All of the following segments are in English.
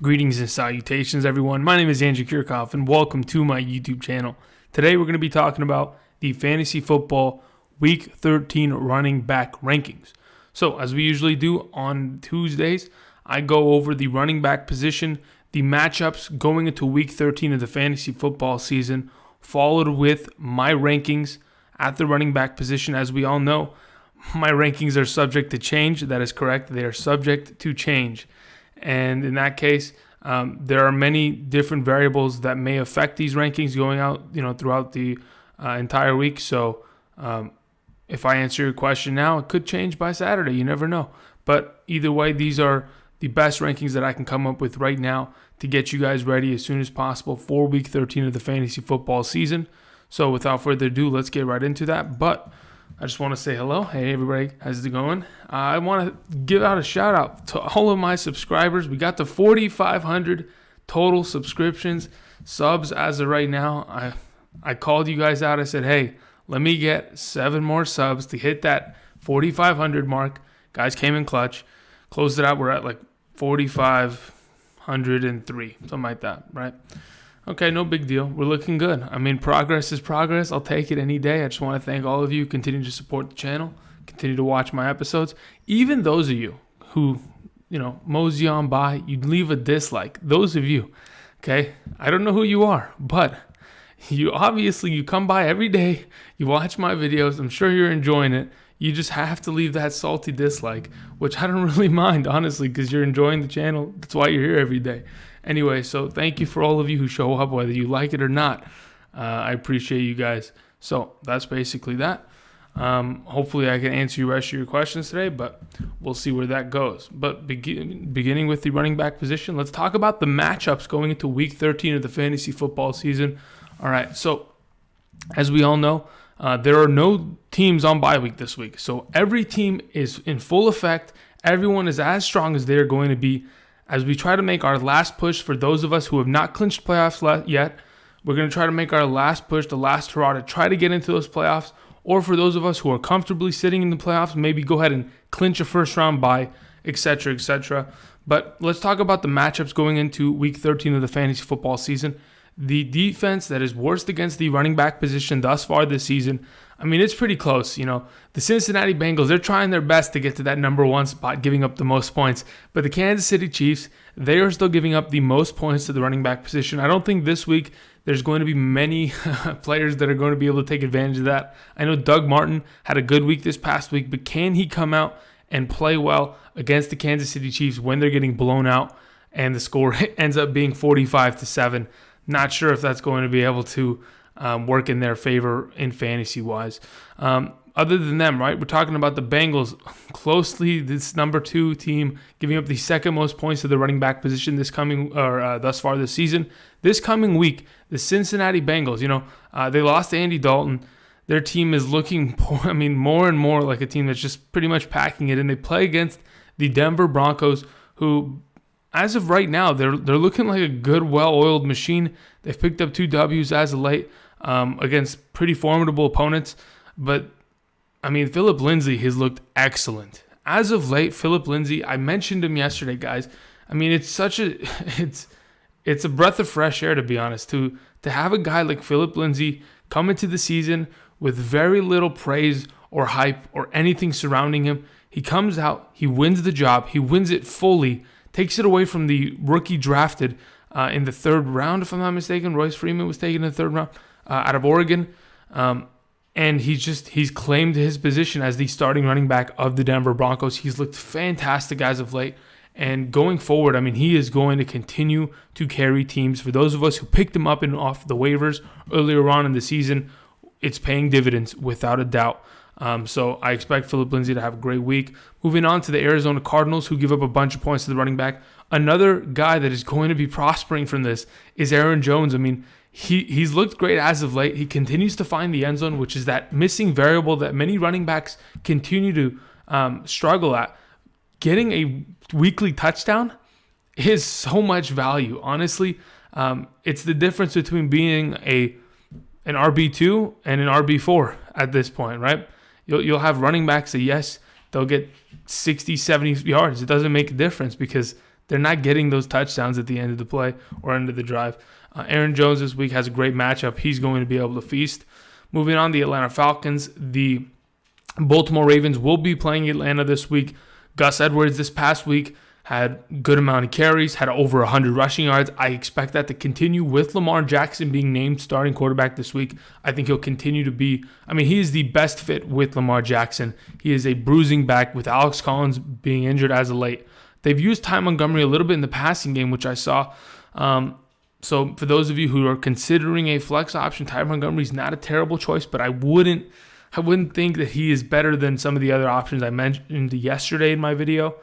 Greetings and salutations, everyone. My name is Andrew Kirchhoff, and welcome to my YouTube channel. Today, we're going to be talking about the Fantasy Football Week 13 running back rankings. So, as we usually do on Tuesdays, I go over the running back position, the matchups going into Week 13 of the Fantasy Football season, followed with my rankings at the running back position. As we all know, my rankings are subject to change. That is correct. They are subject to change. And in that case, there are many different variables that may affect these rankings going out, throughout the entire week. So if I answer your question now, it could change by Saturday. You never know. But either way, these are the best rankings that I can come up with right now to get you guys ready as soon as possible for Week 13 of the fantasy football season. So without further ado, let's get right into that. But I just want to say hello. Hey, everybody. How's it going? I want to give out a shout out to all of my subscribers. We got to 4,500 total subs as of right now. I called you guys out. I said, hey, let me get 7 more subs to hit that 4,500 mark. Guys came in clutch. Closed it out. We're at like 4,503, something like that, right? Okay, no big deal. We're looking good. I mean, progress is progress. I'll take it any day. I just want to thank all of you. Continue to support the channel. Continue to watch my episodes. Even those of you who, mosey on by, you leave a dislike. Those of you, okay? I don't know who you are, but you come by every day. You watch my videos. I'm sure you're enjoying it. You just have to leave that salty dislike, which I don't really mind, honestly, because you're enjoying the channel. That's why you're here every day. Anyway, so thank you for all of you who show up, whether you like it or not. I appreciate you guys. So that's basically that. Hopefully I can answer the rest of your questions today, but we'll see where that goes. But beginning with the running back position, let's talk about the matchups going into Week 13 of the fantasy football season. All right, so as we all know, there are no teams on bye week this week. So every team is in full effect. Everyone is as strong as they're going to be. As we try to make our last push for those of us who have not clinched playoffs yet, we're going to try to make our last push, the last hurrah to try to get into those playoffs. Or for those of us who are comfortably sitting in the playoffs, maybe go ahead and clinch a first round bye, etc., etc. But let's talk about the matchups going into Week 13 of the fantasy football season. The defense that is worst against the running back position thus far this season, I mean, it's pretty close. The Cincinnati Bengals, they're trying their best to get to that number 1 spot, giving up the most points. But the Kansas City Chiefs, they are still giving up the most points to the running back position. I don't think this week there's going to be many players that are going to be able to take advantage of that. I know Doug Martin had a good week this past week, but can he come out and play well against the Kansas City Chiefs when they're getting blown out and the score ends up being 45-7? Not sure if that's going to be able to work in their favor in fantasy-wise. Other than them, right, we're talking about the Bengals closely, this number 2 team giving up the second most points to the running back position thus far this season. This coming week, the Cincinnati Bengals, they lost to Andy Dalton. Their team is looking, more and more like a team that's just pretty much packing it in. They play against the Denver Broncos, who, as of right now, they're looking like a good, well-oiled machine. They've picked up 2 W's as of late against pretty formidable opponents. But, Phillip Lindsay has looked excellent. As of late, Phillip Lindsay, I mentioned him yesterday, guys. It's a breath of fresh air, to be honest, to have a guy like Phillip Lindsay come into the season with very little praise or hype or anything surrounding him. He comes out, he wins the job, he wins it fully, takes it away from the rookie drafted in the 3rd round, if I'm not mistaken. Royce Freeman was taken in the 3rd round out of Oregon. And he's claimed his position as the starting running back of the Denver Broncos. He's looked fantastic as of late. And going forward, he is going to continue to carry teams. For those of us who picked him up and off the waivers earlier on in the season, it's paying dividends without a doubt. So I expect Phillip Lindsay to have a great week. Moving on to the Arizona Cardinals, who give up a bunch of points to the running back. Another guy that is going to be prospering from this is Aaron Jones. He's looked great as of late. He continues to find the end zone, which is that missing variable that many running backs continue to struggle at. Getting a weekly touchdown is so much value. Honestly, it's the difference between being an RB2 and an RB4 at this point, right? You'll have running backs that, yes, they'll get 60, 70 yards. It doesn't make a difference because they're not getting those touchdowns at the end of the play or end of the drive. Aaron Jones this week has a great matchup. He's going to be able to feast. Moving on, the Atlanta Falcons. The Baltimore Ravens will be playing Atlanta this week. Gus Edwards this past week had a good amount of carries, had over 100 rushing yards. I expect that to continue with Lamar Jackson being named starting quarterback this week. I think he'll continue to be, he is the best fit with Lamar Jackson. He is a bruising back with Alex Collins being injured as of late. They've used Ty Montgomery a little bit in the passing game, which I saw. So for those of you who are considering a flex option, Ty Montgomery is not a terrible choice, but I wouldn't think that he is better than some of the other options I mentioned yesterday in my video.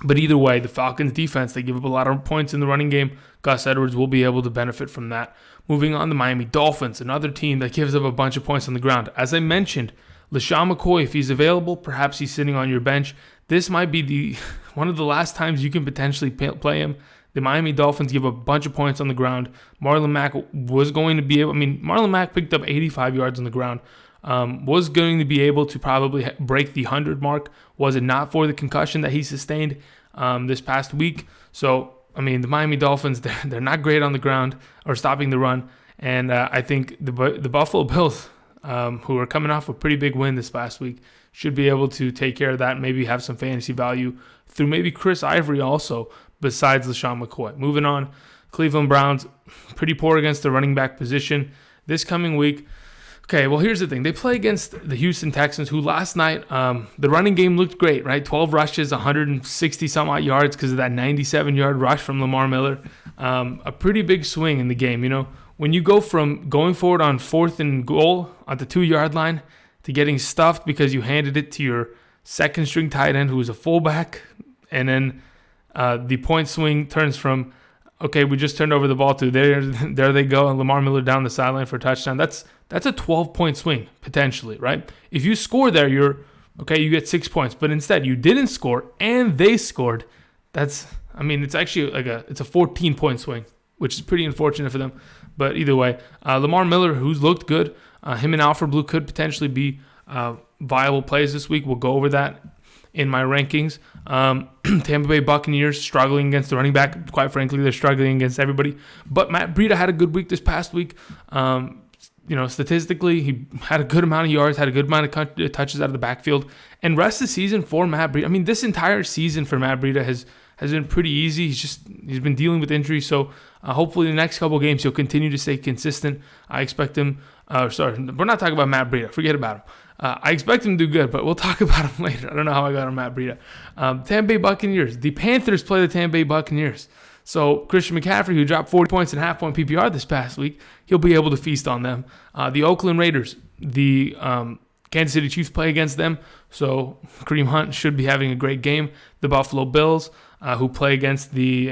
But either way, the Falcons defense, they give up a lot of points in the running game. Gus Edwards will be able to benefit from that. Moving on, the Miami Dolphins, another team that gives up a bunch of points on the ground. As I mentioned, LeSean McCoy, if he's available, perhaps he's sitting on your bench. This might be one of the last times you can potentially play him. The Miami Dolphins give a bunch of points on the ground. Marlon Mack was going to be able, Marlon Mack picked up 85 yards on the ground. Was going to be able to probably break the 100 mark, was it not for the concussion that he sustained this past week. So, the Miami Dolphins, they're not great on the ground or stopping the run. And I think the Buffalo Bills, who are coming off a pretty big win this past week, should be able to take care of that and maybe have some fantasy value through maybe Chris Ivory also, besides LeSean McCoy. Moving on, Cleveland Browns, pretty poor against the running back position this coming week. Okay, well, here's the thing. They play against the Houston Texans, who last night, the running game looked great, right? 12 rushes, 160-some-odd yards because of that 97-yard rush from Lamar Miller. A pretty big swing in the game, When you go from going forward on 4th and goal at the 2-yard line to getting stuffed because you handed it to your second-string tight end who is a fullback, and then the point swing turns from, okay, we just turned over the ball to there they go, and Lamar Miller down the sideline for a touchdown. That's a 12-point swing, potentially, right? If you score there, you get 6 points. But instead, you didn't score, and they scored. It's actually it's a 14-point swing, which is pretty unfortunate for them. But either way, Lamar Miller, who's looked good, him and Alfred Blue could potentially be viable plays this week. We'll go over that in my rankings. Tampa Bay Buccaneers struggling against the running back. Quite frankly, they're struggling against everybody. But Matt Breida had a good week this past week. Statistically, he had a good amount of yards, had a good amount of touches out of the backfield. And rest of the season for Matt Breida, this entire season for Matt Breida has been pretty easy. He's been dealing with injuries, so hopefully the next couple games he'll continue to stay consistent. I expect him. We're not talking about Matt Breida. Forget about him. I expect him to do good, but we'll talk about him later. I don't know how I got on Matt Breida. Tampa Bay Buccaneers. The Panthers play the Tampa Bay Buccaneers. So Christian McCaffrey, who dropped 40 points in half-point PPR this past week, he'll be able to feast on them. The Oakland Raiders, the Kansas City Chiefs play against them, so Kareem Hunt should be having a great game. The Buffalo Bills, who play against the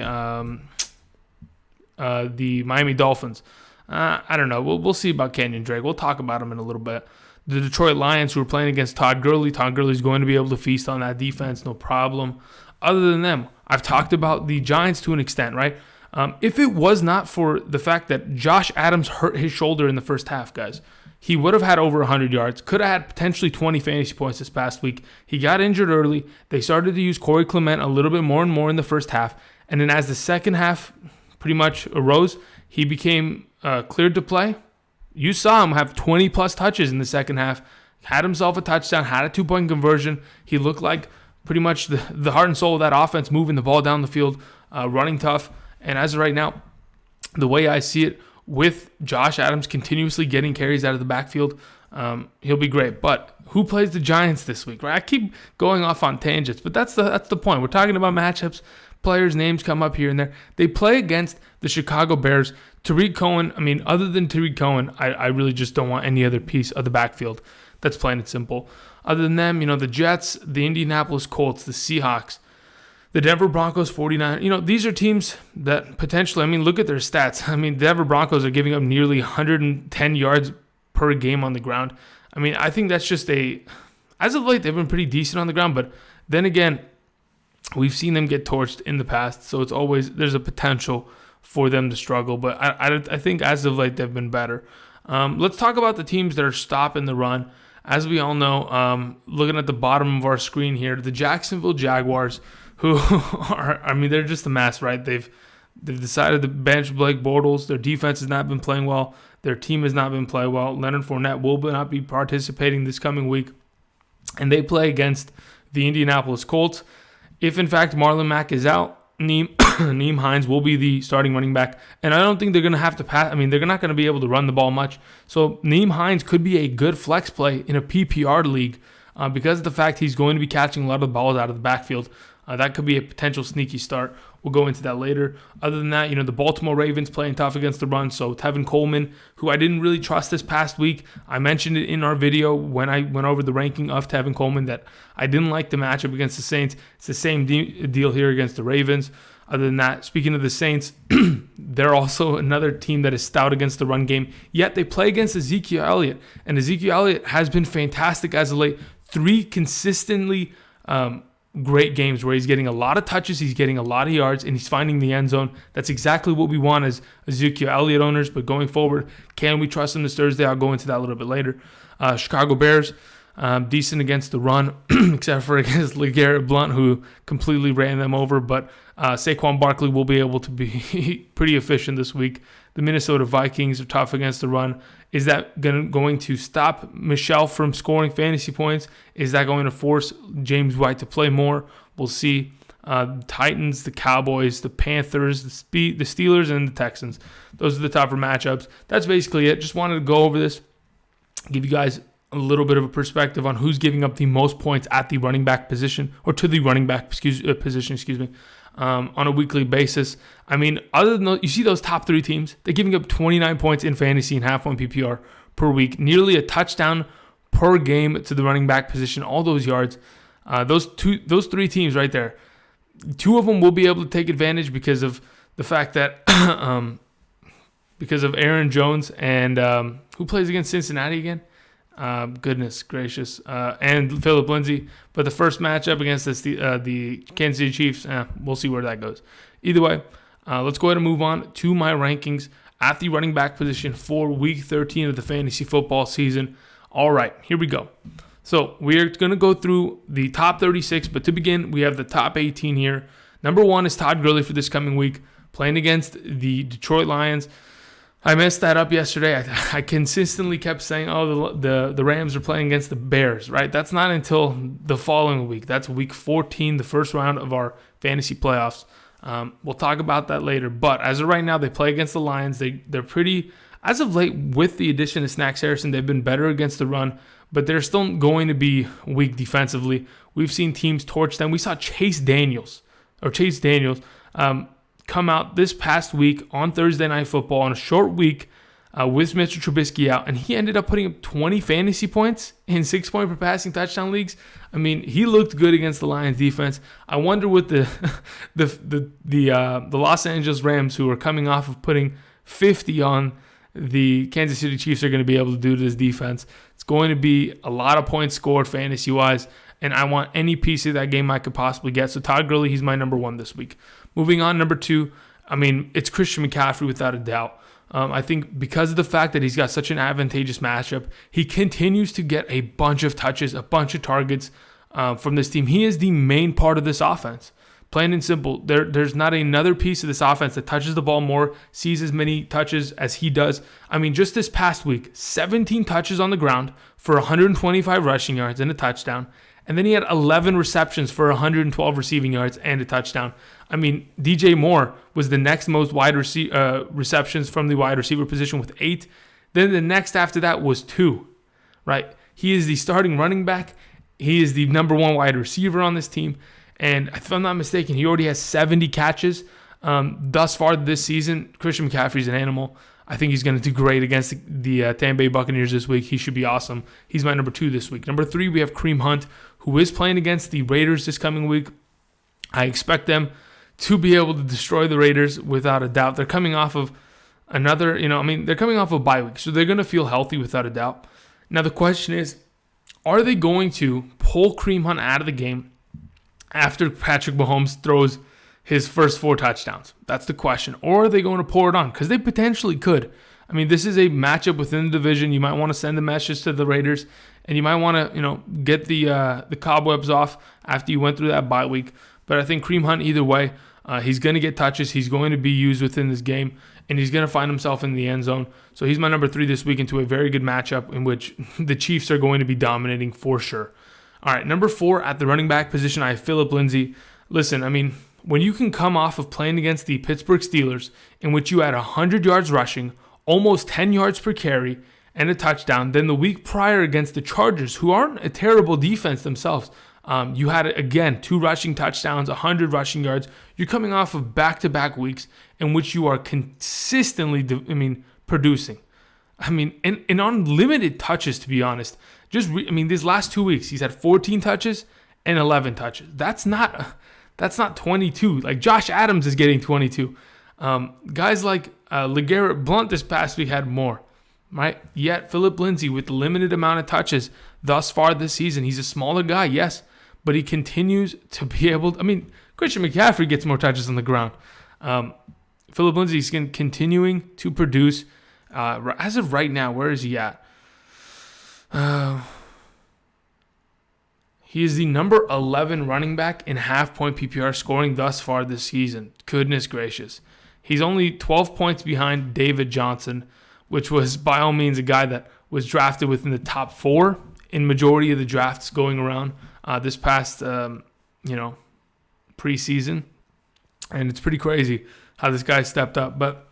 Miami Dolphins. I don't know. We'll see about Kenyan Drake. We'll talk about him in a little bit. The Detroit Lions, who are playing against Todd Gurley. Todd Gurley's going to be able to feast on that defense, no problem. Other than them, I've talked about the Giants to an extent, right? If it was not for the fact that Josh Adams hurt his shoulder in the first half, guys, he would have had over 100 yards, could have had potentially 20 fantasy points this past week. He got injured early. They started to use Corey Clement a little bit more and more in the first half. And then as the second half pretty much arose, he became cleared to play. You saw him have 20-plus touches in the second half, had himself a touchdown, had a 2-point conversion. He looked like pretty much the heart and soul of that offense, moving the ball down the field, running tough. And as of right now, the way I see it, with Josh Adams continuously getting carries out of the backfield, he'll be great. But who plays the Giants this week? Right? I keep going off on tangents, but that's the point. We're talking about matchups. Players' names come up here and there. They play against the Chicago Bears. Tarik Cohen, other than Tarik Cohen, I really just don't want any other piece of the backfield. That's plain and simple. Other than them, the Jets, the Indianapolis Colts, the Seahawks, the Denver Broncos, 49. These are teams that potentially, look at their stats. The Denver Broncos are giving up nearly 110 yards per game on the ground. I think that's just as of late, they've been pretty decent on the ground, but then again, we've seen them get torched in the past, so there's a potential for them to struggle, but I think as of late, they've been better. Let's talk about the teams that are stopping the run. As we all know, looking at the bottom of our screen here, the Jacksonville Jaguars, who are, I mean, they're just a mess, right? They've decided to bench Blake Bortles. Their defense has not been playing well. Their team has not been playing well. Leonard Fournette will not be participating this coming week. And they play against the Indianapolis Colts. If, in fact, Marlon Mack is out, Nyheim Hines will be the starting running back. And I don't think they're going to have to pass. I mean, they're not going to be able to run the ball much. So Nyheim Hines could be a good flex play in a PPR league because of the fact he's going to be catching a lot of the balls out of the backfield. That could be a potential sneaky start. We'll go into that later. Other than that, the Baltimore Ravens playing tough against the run. So Tevin Coleman, who I didn't really trust this past week. I mentioned it in our video when I went over the ranking of Tevin Coleman that I didn't like the matchup against the Saints. It's the same deal here against the Ravens. Other than that, speaking of the Saints, they're also another team that is stout against the run game. Yet they play against Ezekiel Elliott. And Ezekiel Elliott has been fantastic as of late. 3 consistently great games where he's getting a lot of touches, he's getting a lot of yards, and he's finding the end zone. That's exactly what we want as Ezekiel Elliott owners. But going forward, can we trust him this Thursday? I'll go into that a little bit later. Chicago Bears, decent against the run, except for against LeGarrette Blount, who completely ran them over. But Saquon Barkley will be able to be pretty efficient this week. The Minnesota Vikings are tough against the run. Is that going to stop Michel from scoring fantasy points? Is that going to force James White to play more? We'll see. Titans, the Cowboys, the Panthers, the Steelers, and the Texans. Those are the tougher matchups. That's basically it. Just wanted to go over this, give you guys a little bit of a perspective on who's giving up the most points at the running back position, or to the running back position, on a weekly basis. I mean, other than you see those top 3 teams, they're giving up 29 points in fantasy and half-point PPR per week, nearly a touchdown per game to the running back position, all those yards. Those 3 teams right there, 2 of them will be able to take advantage because of the fact that because of Aaron Jones and who plays against Cincinnati again? Goodness gracious, and Phillip Lindsay. But the first matchup against the Kansas City Chiefs, we'll see where that goes. Either way, let's go ahead and move on to my rankings at the running back position for Week 13 of the fantasy football season. All right, here we go. So we're going to go through the top 36, but to begin, we have the top 18 here. Number 1 is Todd Gurley for this coming week, playing against the Detroit Lions. I messed that up yesterday. I consistently kept saying, the Rams are playing against the Bears, right? That's not until the following week. That's Week 14, the first round of our fantasy playoffs. We'll talk about that later. But as of right now, they play against the Lions. They're pretty, as of late, with the addition of Snacks Harrison, they've been better against the run, but they're still going to be weak defensively. We've seen teams torch them. We saw Chase Daniels come out this past week on Thursday Night Football on a short week with Mr. Trubisky out, and he ended up putting up 20 fantasy points in 6-point per passing touchdown leagues. I mean, he looked good against the Lions defense. I wonder what the Los Angeles Rams, who are coming off of putting 50 on the Kansas City Chiefs, are going to be able to do to this defense. It's going to be a lot of points scored fantasy-wise, and I want any piece of that game I could possibly get. So Todd Gurley, he's my number 1 this week. Moving on, number 2, I mean, it's Christian McCaffrey without a doubt. I think because of the fact that he's got such an advantageous matchup, he continues to get a bunch of touches, a bunch of targets from this team. He is the main part of this offense. Plain and simple, there's not another piece of this offense that touches the ball more, sees as many touches as he does. I mean, just this past week, 17 touches on the ground for 125 rushing yards and a touchdown. And then he had 11 receptions for 112 receiving yards and a touchdown. I mean, DJ Moore was the next most receptions from the wide receiver position with 8. Then the next after that was 2, right? He is the starting running back. He is the number 1 wide receiver on this team. And if I'm not mistaken, he already has 70 catches thus far this season. Christian McCaffrey's an animal. I think he's going to do great against the Tampa Bay Buccaneers this week. He should be awesome. He's my number 2 this week. Number 3, we have Kareem Hunt, who is playing against the Raiders this coming week. I expect them to be able to destroy the Raiders without a doubt. They're coming off of they're coming off of a bye week, so they're going to feel healthy without a doubt. Now, the question is, are they going to pull Kareem Hunt out of the game after Patrick Mahomes throws his first 4 touchdowns? That's the question. Or are they going to pour it on? Because they potentially could. I mean, this is a matchup within the division. You might want to send a message to the Raiders, and you might want to, get the cobwebs off after you went through that bye week. But I think Kareem Hunt, either way, he's going to get touches. He's going to be used within this game, and he's going to find himself in the end zone. So he's my number 3 this week into a very good matchup in which the Chiefs are going to be dominating for sure. All right, number 4 at the running back position, I have Phillip Lindsay. Listen, I mean, when you can come off of playing against the Pittsburgh Steelers, in which you had 100 yards rushing, almost 10 yards per carry, and a touchdown, then the week prior against the Chargers, who aren't a terrible defense themselves, you had, again, 2 rushing touchdowns, 100 rushing yards. You're coming off of back-to-back weeks in which you are consistently, producing. And on limited touches, to be honest. These last 2 weeks, he's had 14 touches and 11 touches. That's not 22. Like, Josh Adams is getting 22. Guys like LeGarrette Blount this past week had more, right? Yet Phillip Lindsay, with the limited amount of touches thus far this season, he's a smaller guy, yes, but he continues to be able to, Christian McCaffrey gets more touches on the ground. Phillip Lindsay is continuing to produce. As of right now, where is he at? He is the number 11 running back in half-point PPR scoring thus far this season. Goodness gracious. He's only 12 points behind David Johnson, which was by all means a guy that was drafted within the top 4 in majority of the drafts going around this past, preseason. And it's pretty crazy how this guy stepped up. But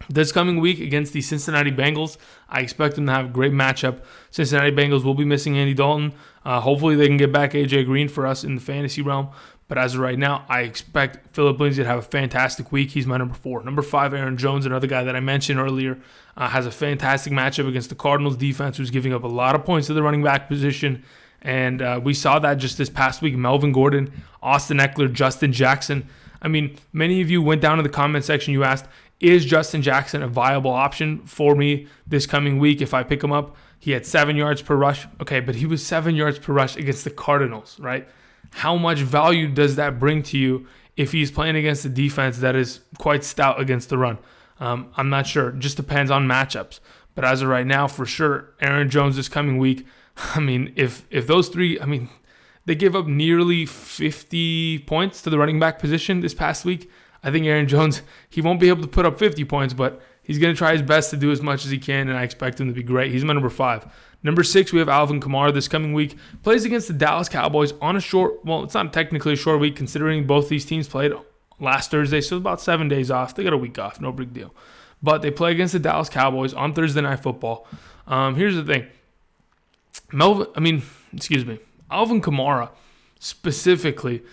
this coming week against the Cincinnati Bengals, I expect them to have a great matchup. Cincinnati Bengals will be missing Andy Dalton. Hopefully they can get back A.J. Green for us in the fantasy realm. But as of right now, I expect Phillip Lindsay to have a fantastic week. He's my number 4. Number 5, Aaron Jones, another guy that I mentioned earlier, has a fantastic matchup against the Cardinals defense, who's giving up a lot of points to the running back position. And we saw that just this past week. Melvin Gordon, Austin Ekeler, Justin Jackson. Many of you went down to the comment section. You asked, is Justin Jackson a viable option for me this coming week if I pick him up? He had 7 yards per rush. Okay, but he was 7 yards per rush against the Cardinals, right? How much value does that bring to you if he's playing against a defense that is quite stout against the run? I'm not sure. It just depends on matchups. But as of right now, for sure, Aaron Jones this coming week, if those 3, they gave up nearly 50 points to the running back position this past week. I think Aaron Jones, he won't be able to put up 50 points, but he's going to try his best to do as much as he can, and I expect him to be great. He's my number 5. Number 6, we have Alvin Kamara this coming week. Plays against the Dallas Cowboys on a it's not technically a short week considering both these teams played last Thursday, so about 7 days off. They got a week off, no big deal. But they play against the Dallas Cowboys on Thursday Night Football. Here's the thing. Alvin Kamara specifically,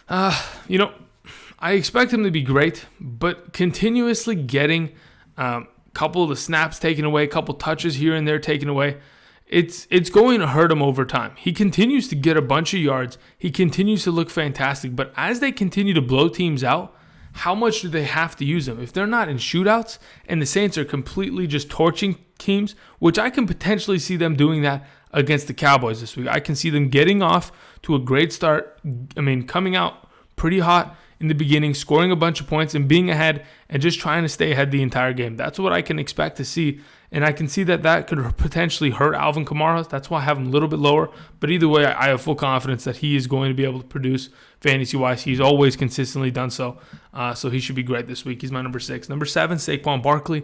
I expect him to be great, but continuously getting a couple of the snaps taken away, a couple touches here and there taken away, it's going to hurt him over time. He continues to get a bunch of yards. He continues to look fantastic, but as they continue to blow teams out, how much do they have to use him? If they're not in shootouts and the Saints are completely just torching teams, which I can potentially see them doing that against the Cowboys this week. I can see them getting off to a great start. Coming out pretty hot in the beginning, scoring a bunch of points and being ahead and just trying to stay ahead the entire game. That's what I can expect to see. And I can see that could potentially hurt Alvin Kamara. That's why I have him a little bit lower. But either way, I have full confidence that he is going to be able to produce fantasy-wise. He's always consistently done so. So he should be great this week. He's my number 6. Number 7, Saquon Barkley,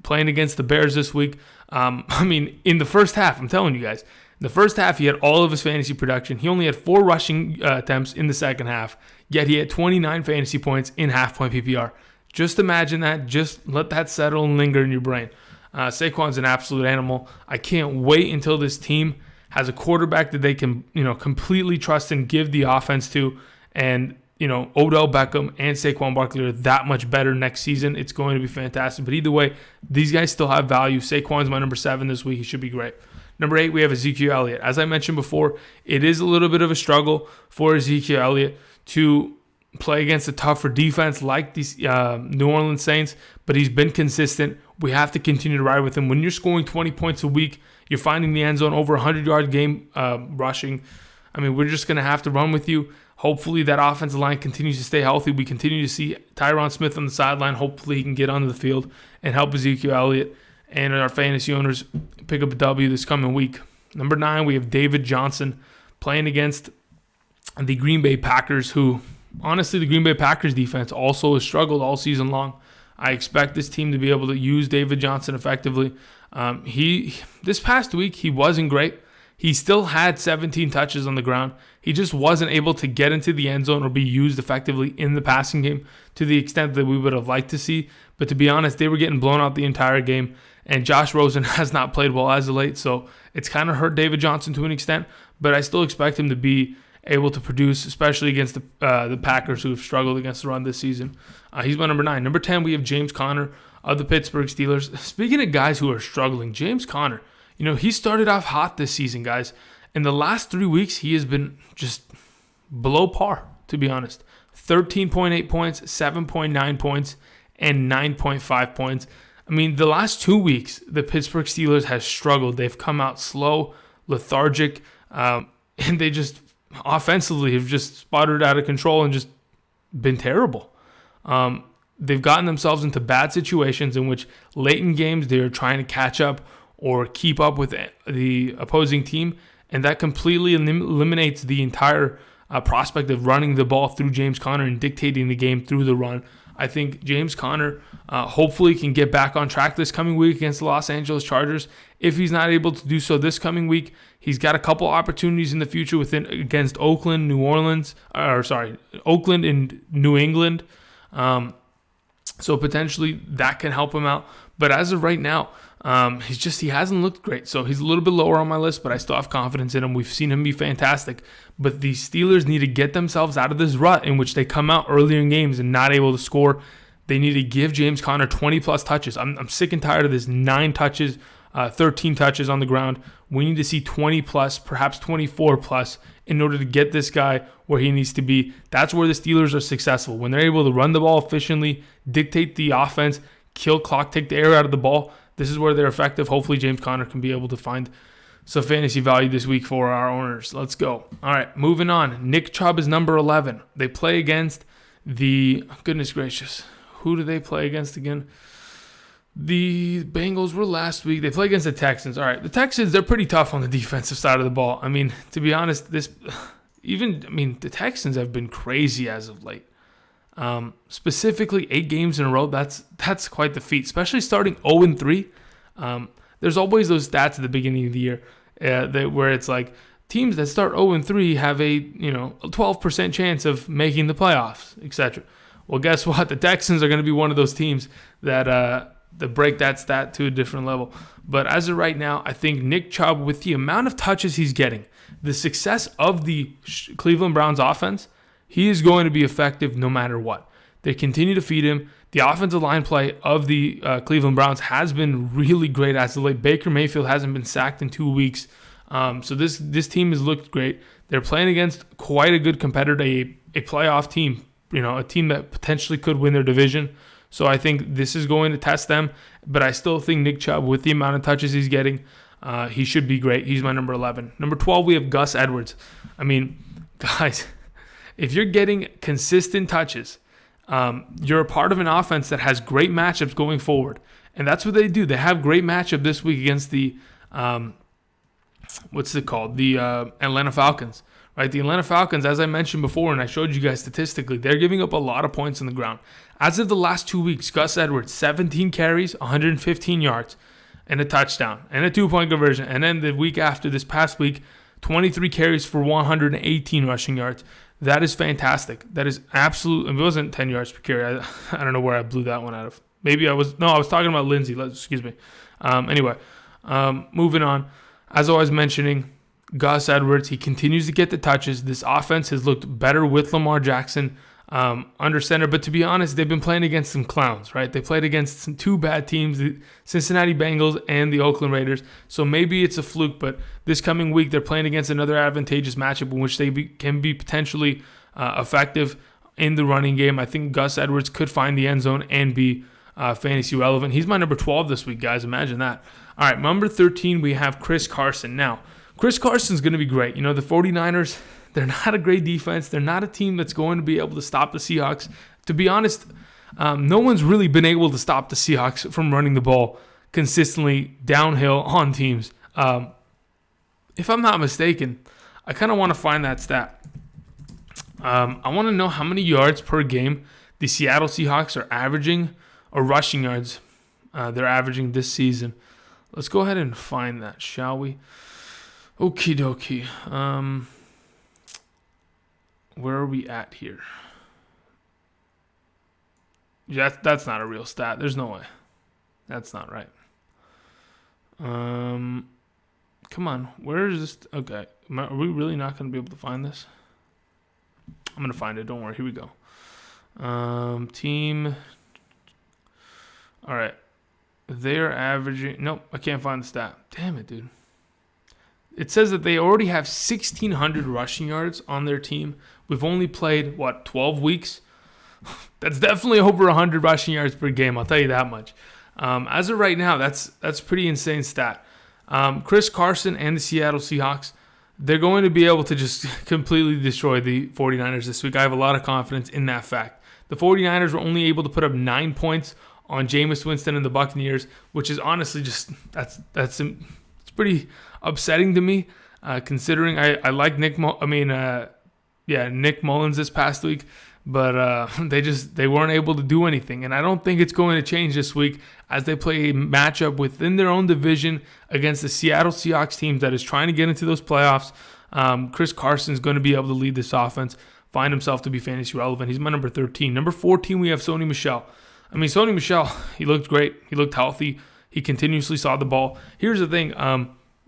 playing against the Bears this week. In the first half, I'm telling you guys, in the first half, he had all of his fantasy production. He only had 4 rushing attempts in the second half, yet he had 29 fantasy points in half-point PPR. Just imagine that. Just let that settle and linger in your brain. Saquon's an absolute animal. I can't wait until this team has a quarterback that they can, completely trust and give the offense to. And, Odell Beckham and Saquon Barkley are that much better next season. It's going to be fantastic. But either way, these guys still have value. Saquon's my number 7 this week. He should be great. Number 8, we have Ezekiel Elliott. As I mentioned before, it is a little bit of a struggle for Ezekiel Elliott to play against a tougher defense like these New Orleans Saints, but he's been consistent. We have to continue to ride with him. When you're scoring 20 points a week, you're finding the end zone, over 100-yard game rushing. We're just going to have to run with you. Hopefully that offensive line continues to stay healthy. We continue to see Tyron Smith on the sideline. Hopefully he can get onto the field and help Ezekiel Elliott and our fantasy owners pick up a W this coming week. Number 9, we have David Johnson playing against the Green Bay Packers, who, honestly, the Green Bay Packers defense also has struggled all season long. I expect this team to be able to use David Johnson effectively. This past week, he wasn't great. He still had 17 touches on the ground. He just wasn't able to get into the end zone or be used effectively in the passing game to the extent that we would have liked to see. But to be honest, they were getting blown out the entire game. And Josh Rosen has not played well as of late, so it's kind of hurt David Johnson to an extent. But I still expect him to be able to produce, especially against the Packers, who have struggled against the run this season. He's my number 9. Number 10, we have James Conner of the Pittsburgh Steelers. Speaking of guys who are struggling, James Conner, he started off hot this season, guys. In the last 3 weeks, he has been just below par, to be honest. 13.8 points, 7.9 points, and 9.5 points. I mean, the last 2 weeks, the Pittsburgh Steelers has struggled. They've come out slow, lethargic, and they just offensively have just sputtered out of control and just been terrible. They've gotten themselves into bad situations in which late in games they're trying to catch up or keep up with the opposing team, and that completely eliminates the entire prospect of running the ball through James Conner and dictating the game through the run. I think James Conner hopefully can get back on track this coming week against the Los Angeles Chargers. If he's not able to do so this coming week, he's got a couple opportunities in the future against Oakland, Oakland and New England. So potentially that can help him out. But as of right now, he hasn't looked great. So he's a little bit lower on my list, but I still have confidence in him. We've seen him be fantastic. But the Steelers need to get themselves out of this rut in which they come out earlier in games and not able to score. They need to give James Conner 20-plus touches. I'm sick and tired of this 9 touches, 13 touches on the ground. We need to see 20-plus, perhaps 24-plus, in order to get this guy where he needs to be. That's where the Steelers are successful. When they're able to run the ball efficiently, dictate the offense, kill clock, take the air out of the ball, this is where they're effective. Hopefully James Conner can be able to find some fantasy value this week for our owners. Let's go. All right, moving on. Nick Chubb is number 11. They play against goodness gracious, who do they play against again? The Bengals were last week. They play against the Texans. All right, the Texans, they're pretty tough on the defensive side of the ball. I mean, to be honest, the Texans have been crazy as of late. Specifically 8 games in a row, that's quite the feat, especially starting 0-3. There's always those stats at the beginning of the year where it's like teams that start 0-3 have a 12% chance of making the playoffs, etc. Well, guess what? The Texans are going to be one of those teams that break that stat to a different level. But as of right now, I think Nick Chubb, with the amount of touches he's getting, the success of the Cleveland Browns offense, he is going to be effective no matter what. They continue to feed him. The offensive line play of the Cleveland Browns has been really great as of late. Baker Mayfield hasn't been sacked in 2 weeks. So this team has looked great. They're playing against quite a good competitor, a playoff team, a team that potentially could win their division. So I think this is going to test them. But I still think Nick Chubb, with the amount of touches he's getting, he should be great. He's my number 11. Number 12, we have Gus Edwards. I mean, guys, if you're getting consistent touches, you're a part of an offense that has great matchups going forward. And that's what they do. They have great matchup this week against the, the Atlanta Falcons. Right? The Atlanta Falcons, as I mentioned before, and I showed you guys statistically, they're giving up a lot of points on the ground. As of the last 2 weeks, Gus Edwards, 17 carries, 115 yards, and a touchdown, and a 2-point conversion. And then the week after, this past week, 23 carries for 118 rushing yards. That is fantastic. That is absolute. It wasn't 10 yards per carry. I don't know where I blew that one out of. Maybe I was talking about Lindsay. Excuse me. Anyway, moving on. As I was mentioning, Gus Edwards, he continues to get the touches. This offense has looked better with Lamar Jackson under center. But to be honest, they've been playing against some clowns, right? They played against some 2 bad teams, the Cincinnati Bengals and the Oakland Raiders. So maybe it's a fluke, but this coming week, they're playing against another advantageous matchup in which they can be potentially effective in the running game. I think Gus Edwards could find the end zone and be fantasy relevant. He's my number 12 this week, guys. Imagine that. All right, number 13, we have Chris Carson. Now, Chris Carson's going to be great. The 49ers, they're not a great defense. They're not a team that's going to be able to stop the Seahawks. To be honest, no one's really been able to stop the Seahawks from running the ball consistently downhill on teams. If I'm not mistaken, I kind of want to find that stat. I want to know how many yards per game the Seattle Seahawks are averaging, or rushing yards they're averaging this season. Let's go ahead and find that, shall we? Okie dokie. Where are we at here? Yeah, that's not a real stat. There's no way. That's not right. Come on. Where is this? Okay. Are we really not going to be able to find this? I'm going to find it. Don't worry. Here we go. Team. All right. They're averaging. Nope. I can't find the stat. Damn it, dude. It says that they already have 1,600 rushing yards on their team. We've only played, 12 weeks? That's definitely over 100 rushing yards per game. I'll tell you that much. As of right now, that's pretty insane stat. Chris Carson and the Seattle Seahawks, they're going to be able to just completely destroy the 49ers this week. I have a lot of confidence in that fact. The 49ers were only able to put up 9 points on Jameis Winston and the Buccaneers, which is honestly just it's pretty upsetting to me, considering I like Nick Mullins this past week, but they weren't able to do anything, and I don't think it's going to change this week as they play a matchup within their own division against the Seattle Seahawks team that is trying to get into those playoffs. Chris Carson is going to be able to lead this offense, find himself to be fantasy relevant. He's my number 13. Number 14, we have Sony Michel. Sony Michel, he looked great. He looked healthy. He continuously saw the ball. Here's the thing.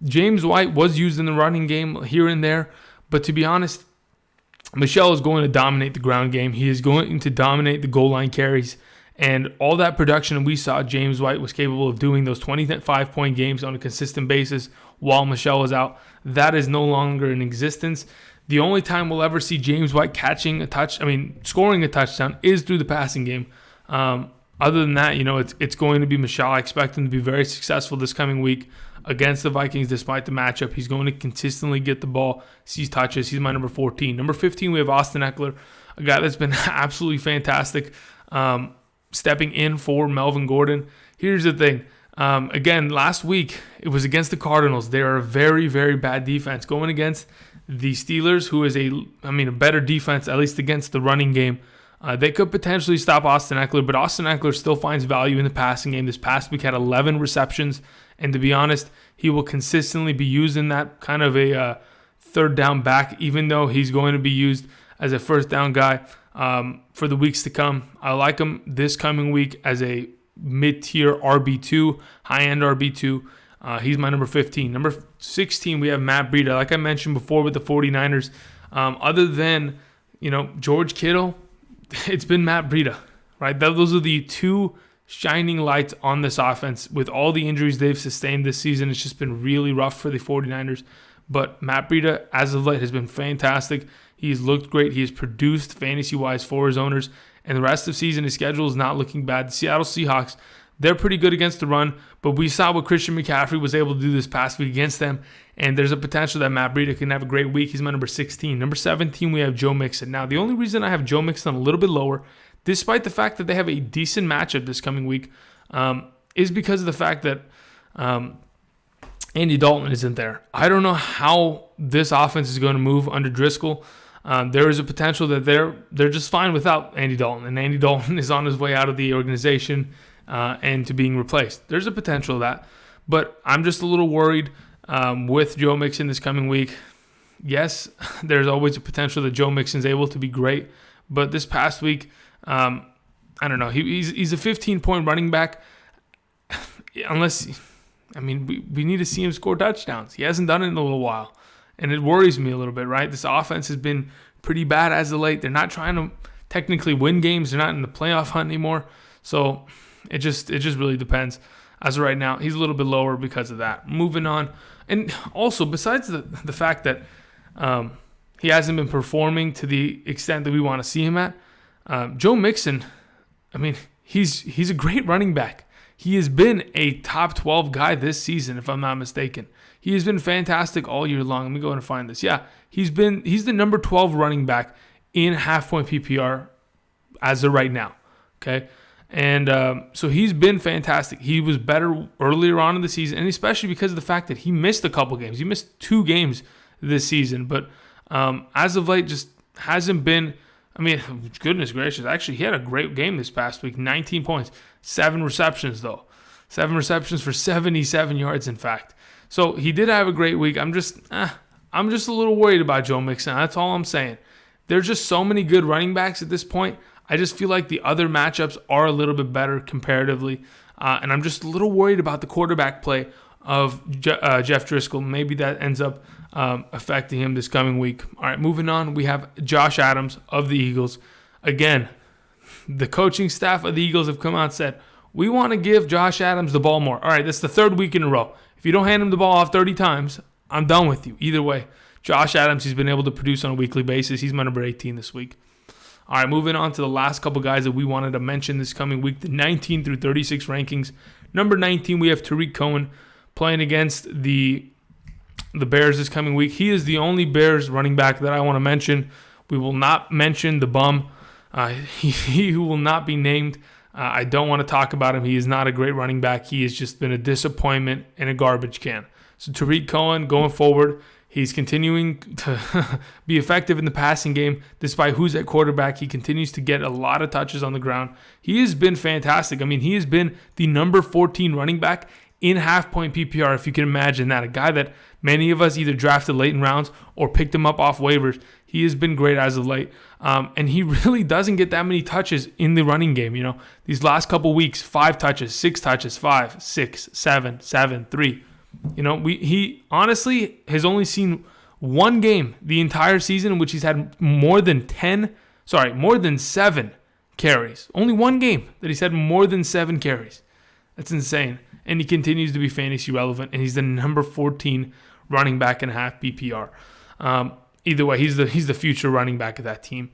James White was used in the running game here and there, but to be honest, Michel is going to dominate the ground game. He is going to dominate the goal line carries, and all that production we saw James White was capable of doing, those 25-point games on a consistent basis while Michel was out, that is no longer in existence. The only time we'll ever see James White scoring a touchdown is through the passing game. Other than that, it's going to be Michel. I expect him to be very successful this coming week against the Vikings despite the matchup. He's going to consistently get the ball, seize touches. He's my number 14. Number 15, we have Austin Ekeler, a guy that's been absolutely fantastic, stepping in for Melvin Gordon. Here's the thing. Again, last week, it was against the Cardinals. They are a very, very bad defense. Going against the Steelers, who is a better defense, at least against the running game. They could potentially stop Austin Ekeler, but Austin Ekeler still finds value in the passing game. This past week had 11 receptions, and to be honest, he will consistently be used in that kind of a third down back, even though he's going to be used as a first down guy for the weeks to come. I like him this coming week as a mid-tier RB2, high-end RB2. He's my number 15. Number 16, we have Matt Breida. Like I mentioned before with the 49ers, other than George Kittle, it's been Matt Breida, right? Those are the two shining lights on this offense. With all the injuries they've sustained this season, it's just been really rough for the 49ers. But Matt Breida, as of late, has been fantastic. He's looked great. He has produced fantasy-wise for his owners. And the rest of the season, his schedule is not looking bad. The Seattle Seahawks, they're pretty good against the run, but we saw what Christian McCaffrey was able to do this past week against them, and there's a potential that Matt Breida can have a great week. He's my number 16. Number 17, we have Joe Mixon. Now, the only reason I have Joe Mixon a little bit lower, despite the fact that they have a decent matchup this coming week, is because of the fact that Andy Dalton isn't there. I don't know how this offense is going to move under Driscoll. There is a potential that they're just fine without Andy Dalton, and Andy Dalton is on his way out of the organization and to being replaced. There's a potential of that, but I'm just a little worried with Joe Mixon this coming week. Yes, there's always a potential that Joe Mixon's able to be great, but this past week, I don't know. He's a 15-point running back. We need to see him score touchdowns. He hasn't done it in a little while, and it worries me a little bit, right? This offense has been pretty bad as of late. They're not trying to technically win games. They're not in the playoff hunt anymore, so it just really depends. As of right now, he's a little bit lower because of that. Moving on, and also besides the fact that he hasn't been performing to the extent that we want to see him at, Joe Mixon, he's a great running back. He has been a top 12 guy this season, if I'm not mistaken. He has been fantastic all year long. Let me go and find this. Yeah, he's the number 12 running back in half-point PPR as of right now. Okay, and so he's been fantastic. He was better earlier on in the season, and especially because of the fact that he missed a couple games. He missed 2 games this season, but as of late, just hasn't been, I mean, goodness gracious. Actually, he had a great game this past week. 19 points, 7 receptions, though. 7 receptions for 77 yards, in fact. So he did have a great week. I'm just a little worried about Joe Mixon. That's all I'm saying. There's just so many good running backs at this point. I just feel like the other matchups are a little bit better comparatively. And I'm just a little worried about the quarterback play of Jeff Driscoll. Maybe that ends up affecting him this coming week. All right, moving on. We have Josh Adams of the Eagles. Again, the coaching staff of the Eagles have come out and said, we want to give Josh Adams the ball more. All right, that's the third week in a row. If you don't hand him the ball off 30 times, I'm done with you. Either way, Josh Adams, he's been able to produce on a weekly basis. He's my number 18 this week. All right, moving on to the last couple guys that we wanted to mention this coming week, the 19 through 36 rankings. Number 19, we have Tarik Cohen playing against the Bears this coming week. He is the only Bears running back that I want to mention. We will not mention the bum. He will not be named. I don't want to talk about him. He is not a great running back. He has just been a disappointment in a garbage can. So Tarik Cohen, going forward, he's continuing to be effective in the passing game despite who's at quarterback. He continues to get a lot of touches on the ground. He has been fantastic. I mean, he has been the number 14 running back in half-point PPR, if you can imagine that. A guy that many of us either drafted late in rounds or picked him up off waivers. He has been great as of late. And he really doesn't get that many touches in the running game. You know, these last couple weeks, 5 touches, 6 touches, 5, 6, 7, 7, 3. You know, he honestly has only seen one game the entire season in which he's had more than 7 carries. Only one game that he's had more than 7 carries. That's insane. And he continues to be fantasy relevant, and he's the number 14 running back in half PPR. Either way, he's the future running back of that team.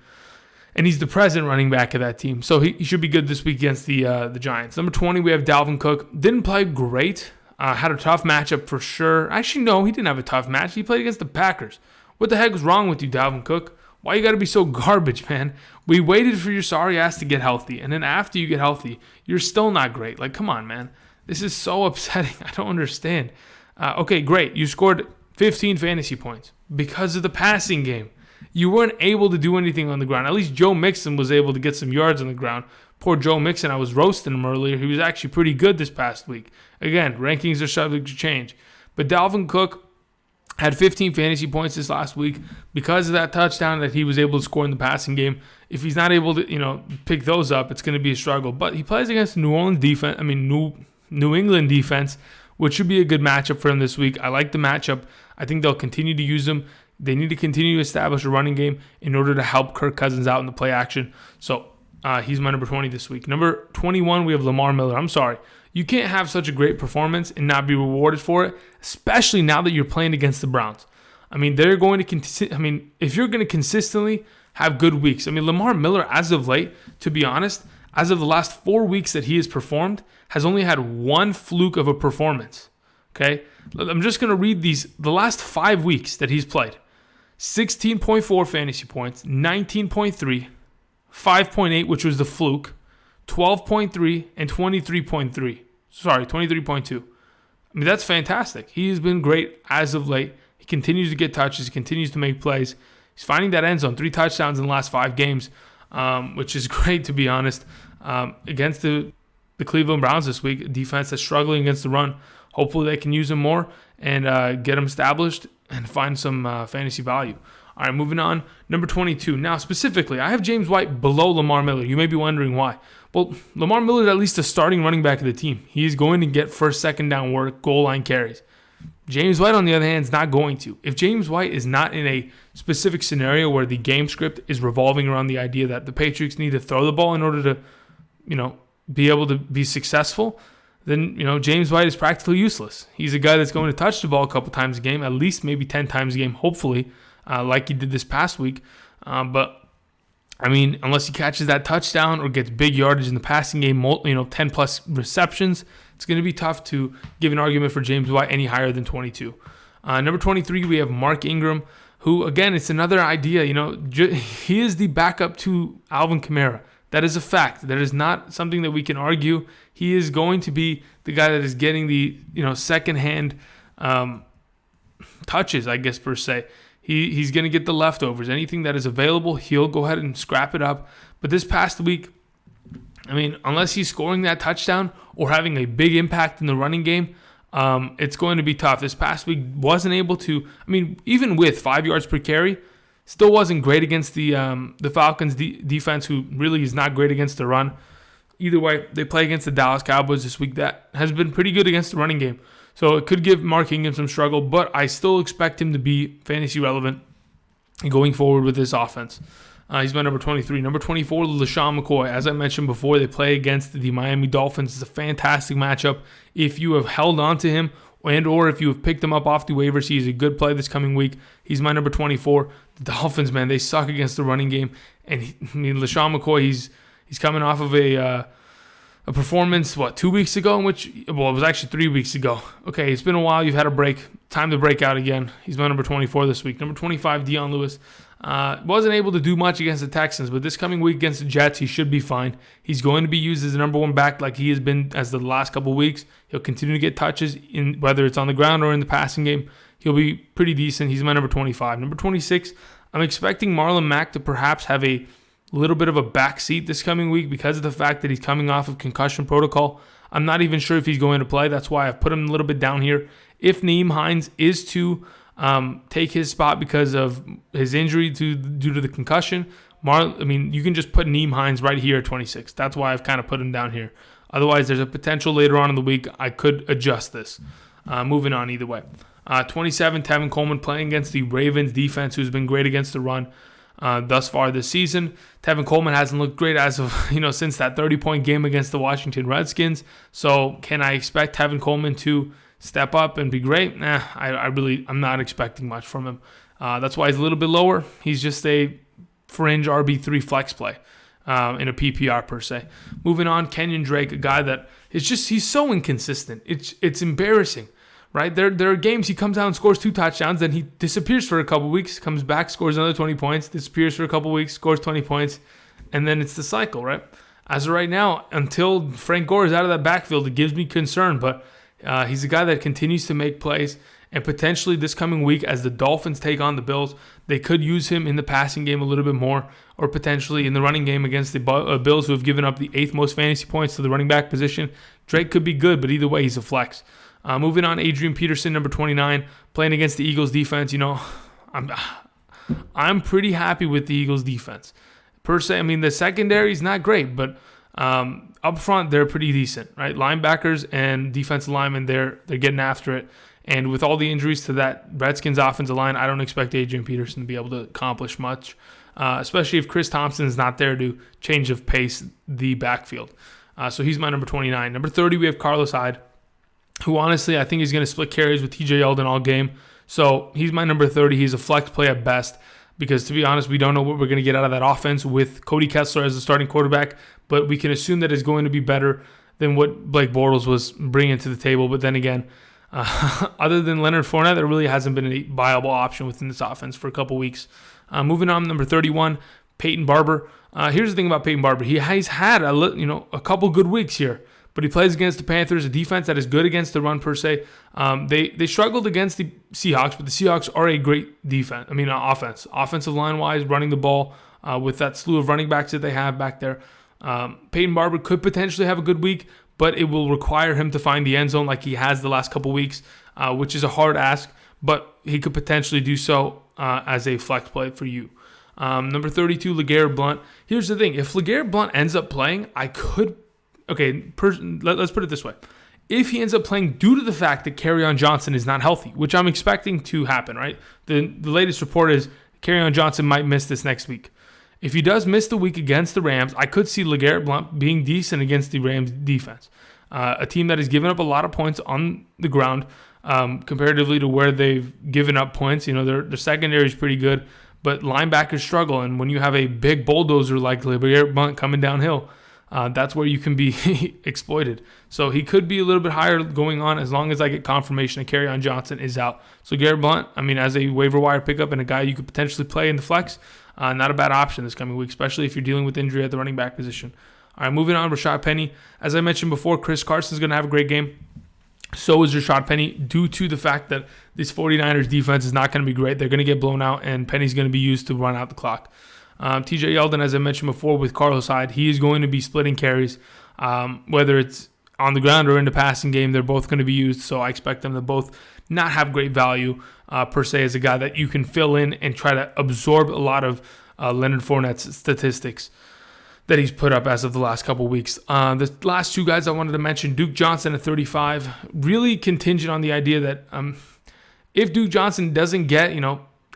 And he's the present running back of that team. So he should be good this week against the Giants. Number 20, we have Dalvin Cook. Didn't play great. Had a tough matchup for sure. Actually, no, he didn't have a tough match. He played against the Packers. What the heck is wrong with you, Dalvin Cook? Why you got to be so garbage, man? We waited for your sorry ass to get healthy. And then after you get healthy, you're still not great. Like, come on, man. This is so upsetting. I don't understand. Okay, great. You scored 15 fantasy points because of the passing game. You weren't able to do anything on the ground. At least Joe Mixon was able to get some yards on the ground. Poor Joe Mixon, I was roasting him earlier. He was actually pretty good this past week. Again, rankings are subject to change. But Dalvin Cook had 15 fantasy points this last week because of that touchdown that he was able to score in the passing game. If he's not able to, pick those up, it's going to be a struggle. But he plays against New England defense, which should be a good matchup for him this week. I like the matchup. I think they'll continue to use him. They need to continue to establish a running game in order to help Kirk Cousins out in the play action. So he's my number 20 this week. Number 21, we have Lamar Miller. I'm sorry. You can't have such a great performance and not be rewarded for it, especially now that you're playing against the Browns. I mean, they're going to if you're going to consistently have good weeks. I mean, Lamar Miller, as of late, to be honest, as of the last 4 weeks that he has performed, has only had one fluke of a performance. Okay? I'm just going to read the last 5 weeks that he's played. 16.4 fantasy points, 19.3, 5.8, which was the fluke, 12.3, and 23.3. Sorry, 23.2. I mean, that's fantastic. He has been great as of late. He continues to get touches. He continues to make plays. He's finding that end zone. 3 touchdowns in the last 5 games, which is great, to be honest. Against the Cleveland Browns this week, a defense that's struggling against the run. Hopefully they can use him more and get him established and find some fantasy value. All right, moving on. Number 22. Now, specifically, I have James White below Lamar Miller. You may be wondering why. Well, Lamar Miller is at least a starting running back of the team. He is going to get first, second down work, goal line carries. James White, on the other hand, is not going to. If James White is not in a specific scenario where the game script is revolving around the idea that the Patriots need to throw the ball in order to, be able to be successful, then, James White is practically useless. He's a guy that's going to touch the ball a couple times a game, at least maybe 10 times a game, hopefully, like he did this past week. But, unless he catches that touchdown or gets big yardage in the passing game, 10-plus receptions, it's going to be tough to give an argument for James White any higher than 22. Number 23, we have Mark Ingram, who, again, it's another idea. He is the backup to Alvin Kamara. That is a fact. That is not something that we can argue. He is going to be the guy that is getting the secondhand touches, I guess, per se. He's going to get the leftovers. Anything that is available, he'll go ahead and scrap it up. But this past week, I mean, unless he's scoring that touchdown or having a big impact in the running game, it's going to be tough. This past week wasn't able to, I mean, even with 5 yards per carry, still wasn't great against the Falcons defense, who really is not great against the run. Either way, they play against the Dallas Cowboys this week. That has been pretty good against the running game. So it could give Mark Ingram some struggle, but I still expect him to be fantasy relevant going forward with this offense. He's my number 23. Number 24, LeSean McCoy. As I mentioned before, they play against the Miami Dolphins. It's a fantastic matchup. If you have held on to him or if you have picked him up off the waivers, he's a good play this coming week. He's my number 24. The Dolphins, man, they suck against the running game. And LeSean McCoy, he's coming off of a performance, 2 weeks ago, it was actually 3 weeks ago. Okay, it's been a while. You've had a break. Time to break out again. He's my number 24 this week. Number 25, Dion Lewis. Wasn't able to do much against the Texans, but this coming week against the Jets, he should be fine. He's going to be used as the number one back like he has been as the last couple weeks. He'll continue to get touches, whether it's on the ground or in the passing game. He'll be pretty decent. He's my number 25. Number 26, I'm expecting Marlon Mack to perhaps have a little bit of a backseat this coming week because of the fact that he's coming off of concussion protocol. I'm not even sure if he's going to play. That's why I've put him a little bit down here. If Nyheim Hines is to take his spot because of his injury due to the concussion, you can just put Nyheim Hines right here at 26. That's why I've kind of put him down here. Otherwise, there's a potential later on in the week I could adjust this. Moving on either way. 27, Tevin Coleman playing against the Ravens defense, who's been great against the run thus far this season. Tevin Coleman hasn't looked great as of since that 30-point game against the Washington Redskins. So can I expect Tevin Coleman to step up and be great? I'm not expecting much from him. That's why he's a little bit lower. He's just a fringe RB3 flex play in a PPR per se. Moving on, Kenyan Drake, a guy that he's so inconsistent. It's embarrassing. Right? There are games he comes out and scores 2 touchdowns, then he disappears for a couple weeks, comes back, scores another 20 points, disappears for a couple weeks, scores 20 points, and then it's the cycle, right? As of right now, until Frank Gore is out of that backfield, it gives me concern, but he's a guy that continues to make plays, and potentially this coming week as the Dolphins take on the Bills, they could use him in the passing game a little bit more, or potentially in the running game against the Bills, who have given up the 8th most fantasy points to the running back position. Drake could be good, but either way, he's a flex. Moving on, Adrian Peterson, number 29, playing against the Eagles defense. I'm pretty happy with the Eagles defense. Per se, the secondary is not great, but up front, they're pretty decent, right? Linebackers and defensive linemen, they're getting after it. And with all the injuries to that Redskins offensive line, I don't expect Adrian Peterson to be able to accomplish much, especially if Chris Thompson is not there to change of pace the backfield. So he's my number 29. Number 30, we have Carlos Hyde, who honestly I think he's going to split carries with TJ Yeldon all game. So he's my number 30. He's a flex play at best because, to be honest, we don't know what we're going to get out of that offense with Cody Kessler as the starting quarterback, but we can assume that it's going to be better than what Blake Bortles was bringing to the table. But then again, other than Leonard Fournette, there really hasn't been a viable option within this offense for a couple weeks. Moving on, number 31, Peyton Barber. Here's the thing about Peyton Barber. He's had a couple good weeks here. But he plays against the Panthers, a defense that is good against the run per se. They struggled against the Seahawks, but the Seahawks are a great offense. Offensive line-wise, running the ball with that slew of running backs that they have back there. Peyton Barber could potentially have a good week, but it will require him to find the end zone like he has the last couple weeks, which is a hard ask, but he could potentially do so as a flex play for you. Number 32, LeGarrette Blount. Here's the thing. If LeGarrette Blount ends up playing, let's put it this way. If he ends up playing due to the fact that Kerryon Johnson is not healthy, which I'm expecting to happen, right? The latest report is Kerryon Johnson might miss this next week. If he does miss the week against the Rams, I could see LeGarrette Blount being decent against the Rams defense. A team that has given up a lot of points on the ground comparatively to where they've given up points. Their secondary is pretty good, but linebackers struggle. And when you have a big bulldozer like LeGarrette Blount coming downhill, that's where you can be exploited. So he could be a little bit higher going on as long as I get confirmation that Kerryon Johnson is out. So Garrett Blount, as a waiver wire pickup and a guy you could potentially play in the flex, not a bad option this coming week, especially if you're dealing with injury at the running back position. All right, moving on, Rashaad Penny. As I mentioned before, Chris Carson is going to have a great game. So is Rashaad Penny, due to the fact that this 49ers defense is not going to be great. They're going to get blown out, and Penny's going to be used to run out the clock. TJ Yeldon, as I mentioned before, with Carlos Hyde, he is going to be splitting carries, whether it's on the ground or in the passing game. They're both going to be used, so I expect them to both not have great value per se as a guy that you can fill in and try to absorb a lot of Leonard Fournette's statistics that he's put up as of the last couple weeks. The last two guys I wanted to mention, Duke Johnson at 35, really contingent on the idea that if Duke Johnson doesn't get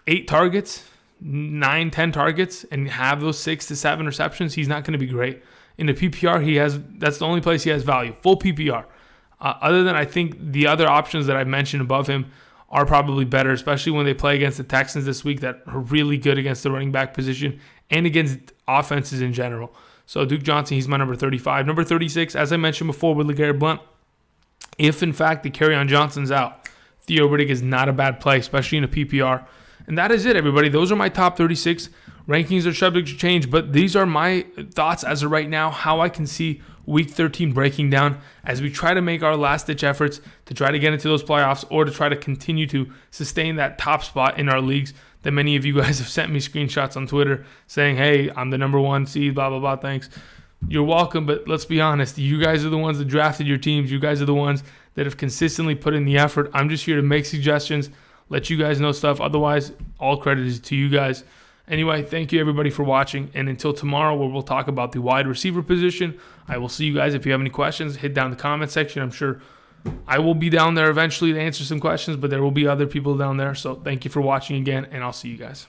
8 targets, 9, 10 targets, and have those 6 to 7 receptions, he's not going to be great. In the PPR, that's the only place he has value, full PPR. Other than I think the other options that I mentioned above him are probably better, especially when they play against the Texans this week that are really good against the running back position and against offenses in general. So Duke Johnson, he's my number 35. Number 36, as I mentioned before with LeGarrette Blount, if in fact the Kerryon Johnson's out, Theo Riddick is not a bad play, especially in a PPR. And that is it, everybody. Those are my top 36. Rankings are subject to change, but these are my thoughts as of right now, how I can see Week 13 breaking down as we try to make our last-ditch efforts to try to get into those playoffs or to try to continue to sustain that top spot in our leagues that many of you guys have sent me screenshots on Twitter saying, hey, I'm the number 1 seed, blah, blah, blah, thanks. You're welcome, but let's be honest. You guys are the ones that drafted your teams. You guys are the ones that have consistently put in the effort. I'm just here to make suggestions, let you guys know stuff. Otherwise, all credit is to you guys. Anyway, thank you everybody for watching. And until tomorrow, where we'll talk about the wide receiver position, I will see you guys. If you have any questions, hit down the comment section. I'm sure I will be down there eventually to answer some questions, but there will be other people down there. So thank you for watching again, and I'll see you guys.